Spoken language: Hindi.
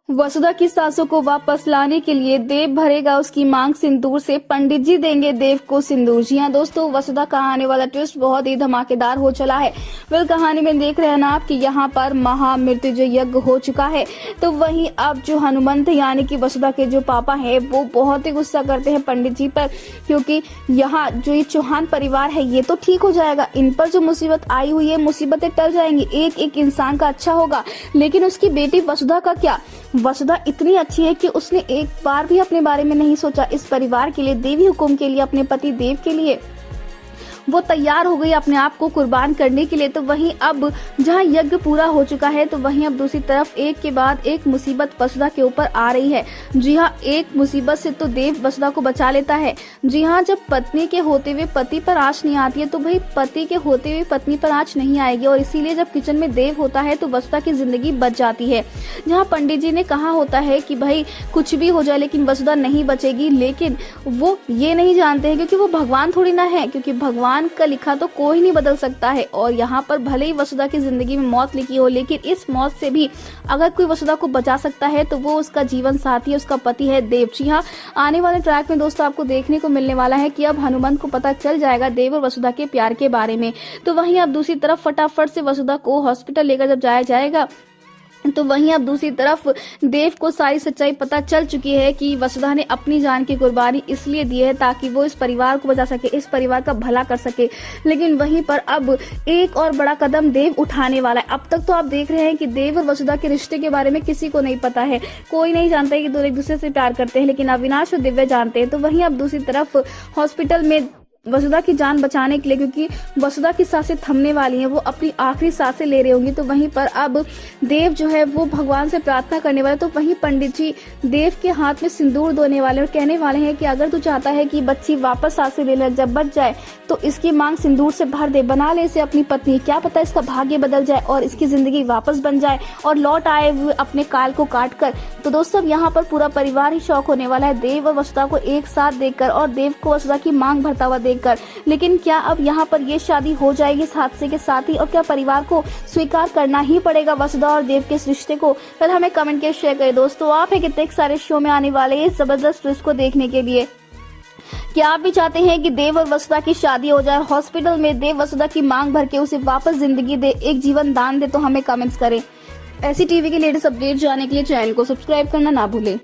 वसुधा की सासों को वापस लाने के लिए देव भरेगा उसकी मांग सिंदूर से, पंडित जी देंगे देव को सिंदूर। जी हाँ दोस्तों, वसुधा का आने वाला ट्विस्ट बहुत ही धमाकेदार हो चला है। कहानी में देख रहे हैं ना आप कि यहाँ पर महामृत्युंजय यज्ञ हो चुका है। तो वहीं अब जो हनुमंत यानी कि वसुधा के जो पापा है वो बहुत ही गुस्सा करते हैं पंडित जी पर, क्योंकि यहाँ जो ये चौहान परिवार है ये तो ठीक हो जाएगा, इन पर जो मुसीबत आई हुई है मुसीबतें टल जाएंगी, एक एक इंसान का अच्छा होगा। लेकिन उसकी बेटी वसुधा का क्या? वसुधा इतनी अच्छी है कि उसने एक बार भी अपने बारे में नहीं सोचा, इस परिवार के लिए, देवी हुकुम के लिए, अपने पति देव के लिए वो तैयार हो गई अपने आप को कुर्बान करने के लिए। तो वहीं अब जहां यज्ञ पूरा हो चुका है तो वहीं अब दूसरी तरफ एक के बाद एक मुसीबत वसुधा के ऊपर आ रही है। जी हां, एक मुसीबत से तो देव वसुधा को बचा लेता है। जी हां, जब पत्नी के होते हुए पति पर आँच नहीं आती है तो भाई पति के होते हुए पत्नी पर आँच नहीं आएगी, और इसीलिए जब किचन में देव होता है तो वसुधा की जिंदगी बच जाती है। जहाँ पंडित जी ने कहा होता है कि भाई कुछ भी हो जाए लेकिन वसुधा नहीं बचेगी, लेकिन वो ये नहीं जानते हैं क्योंकि वो भगवान थोड़ी ना है, क्योंकि भगवान का लिखा तो कोई नहीं बदल सकता है। और यहाँ पर भले ही वसुधा की जिंदगी में मौत लिखी हो, लेकिन इस मौत से भी अगर कोई वसुधा को बचा सकता है तो वो उसका जीवन साथी, उसका पति है देव। जी हाँ, आने वाले ट्रैक में दोस्तों आपको देखने को मिलने वाला है कि अब हनुमंत को पता चल जाएगा देव और वसुधा के प्यार के बारे में। तो वहीं अब दूसरी तरफ फटाफट से वसुधा को हॉस्पिटल लेकर जब जाया जाएगा तो वहीं अब दूसरी तरफ देव को सारी सच्चाई पता चल चुकी है कि वसुधा ने अपनी जान की कुर्बानी इसलिए दी है ताकि वो इस परिवार को बचा सके, इस परिवार का भला कर सके। लेकिन वहीं पर अब एक और बड़ा कदम देव उठाने वाला है। अब तक तो आप देख रहे हैं कि देव और वसुधा के रिश्ते के बारे में किसी को नहीं पता है, कोई नहीं जानता है कि दोनों एक दूसरे से प्यार करते हैं, लेकिन अविनाश और दिव्या जानते हैं। तो वहीं अब दूसरी तरफ हॉस्पिटल में वसुधा की जान बचाने के लिए, क्योंकि वसुधा की सांसें थमने वाली हैं, वो अपनी आखिरी सांसें ले रही होंगी, तो वहीं पर अब देव जो है वो भगवान से प्रार्थना करने वाले। तो वहीं पंडित जी देव के हाथ में सिंदूर धोने वाले और कहने वाले हैं कि अगर तू चाहता है कि बच्ची वापस सांसें लेने जब बच जाए तो इसकी मांग सिंदूर से भर दे, बना ले इसे अपनी पत्नी, क्या पता इसका भाग्य बदल जाए और इसकी जिंदगी वापस बन जाए और लौट आए हुए अपने काल को काट कर। तो दोस्तों यहाँ पर पूरा परिवार ही शौक होने वाला है देव और वसुधा को एक साथ देखकर और देव को वसुधा की मांग भरता हुआ देखकर। लेकिन क्या अब यहाँ पर ये शादी हो जाएगी इस हादसे के साथ ही, और क्या परिवार को स्वीकार करना ही पड़ेगा वसुधा और देव के इस रिश्ते को? फिर हमें कमेंट के शेयर करें दोस्तों, आप है कितने सारे शो में आने वाले इस जबरदस्त ट्विस्ट को देखने के लिए। क्या आप भी चाहते हैं कि देव और वसुधा की शादी हो जाए, हॉस्पिटल में देव वसुधा की मांग भर के उसे वापस जिंदगी दे, एक जीवन दान दे? तो हमें कमेंट्स करें। ऐसी टीवी के लेटेस्ट अपडेट जानने के लिए चैनल को सब्सक्राइब करना ना भूलें।